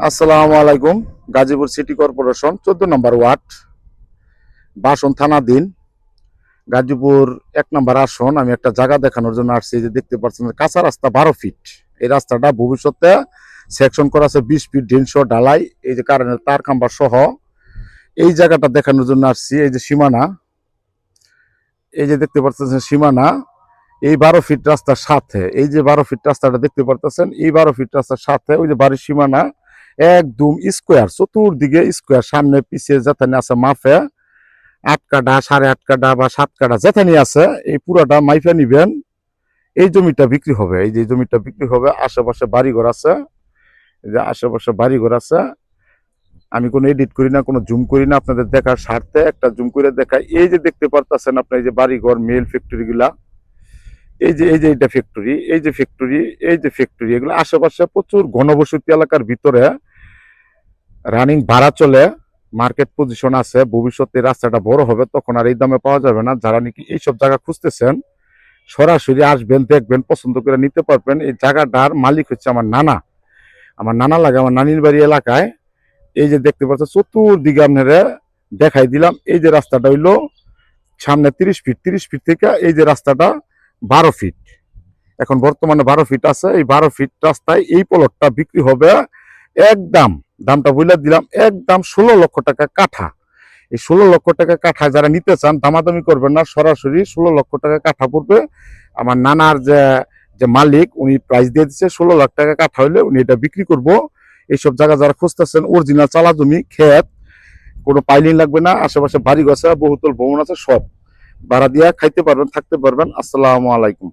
আসসালামু আলাইকুম। Gazipur city corporation 14 নম্বর word, বাসন থানাধীন, গাজীপুর 1 নম্বর আসন। আমি একটা জায়গা দেখানোর জন্য আসছি। যে দেখতে পাচ্ছেন কাঁচা রাস্তা 12 ফিট। এই রাস্তাটা ভবিষ্যতে সেকশন করা আছে 20 ফিট ঢিনসহ ঢালাই, এই যে কারেন্টের তার খাম্বা সহ। এই জায়গাটা দেখানোর জন্য আসছি। এই যে সীমানা, এই যে দেখতে পাচ্ছেন সীমানা, এই 12 ফিট রাস্তার সাথে, এই যে 12 ফিট রাস্তাটা দেখতে পারতেছেন, এই 12 ফিট রাস্তার সাথে ওই যে বাড়ির সীমানা একদম স্কোয়ার, চতুর্দিকে স্কোয়ার, সামনে পিছিয়ে যেখানে আছে মাফে 8 কাঠা, 8.5 কাঠা বা 7 কাঠা যেখানে আছে, এই পুরাটা মাইফা নিবেন। এই জমিটা বিক্রি হবে, এই যে জমিটা বিক্রি হবে। আশেপাশে বাড়িঘর আছে, এই যে আশেপাশে বাড়িঘর আছে। আমি কোনো এডিট করি না, কোনো জুম করি না, আপনাদের দেখার স্বার্থে একটা জুম করে দেখাই। এই যে দেখতে পারতেছেন আপনার, এই যে বাড়িঘর, মেল ফ্যাক্টরি গুলা, এই যে এটা ফ্যাক্টরি, এই যে ফ্যাক্টরি, এই যে ফ্যাক্টরি, এগুলো আশেপাশে প্রচুর ঘনবসতি এলাকার ভিতরে রানিং ভাড়া চলে, মার্কেট পজিশন আছে। ভবিষ্যতে রাস্তাটা বড় হবে, তখন আর এই দামে পাওয়া যাবে না। যারা নাকি এইসব জায়গা খুঁজতেছেন, সরাসরি আসবেন, দেখবেন, পছন্দ করে নিতে পারবেন। এই জায়গাটার মালিক হচ্ছে আমার নানা। আমার নানা লাগে, আমার নানির বাড়ি এলাকায়। এই যে দেখতে পাচ্ছেন চতুর্দিকে আপনারা দেখাই দিলাম। এই যে রাস্তাটা হইলো সামনে 30 ফিট, 30 ফিট থেকে এই যে রাস্তাটা 12 ফিট। এখন বর্তমানে 12 ফিট আছে। এই 12 ফিট রাস্তায় এই প্লটটা বিক্রি হবে একদম, দামটা বলে দিলাম, একদম 16 লক্ষ টাকা কাঠা। এই 16 লক্ষ টাকা কাঠা যারা নিতে চান, দামাদামি করবেন না, সরাসরি 16 লক্ষ টাকা কাঠা পড়বে। আমার নানার যে যে মালিক, উনি প্রাইস দিয়ে দিচ্ছে 16 লাখ টাকা কাঠা হইলে উনি এটা বিক্রি করব। এইসব জায়গা যারা খুঁজতেছেন, অরিজিনাল চালা জমি, ক্ষেত, কোনো পাইলিং লাগবে না, আশেপাশে বাড়ি গাছ, বহুতল ভবন আছে, সব ভাড়া দিয়া খাইতে পারবেন, থাকতে পারবেন। আসসালামু আলাইকুম।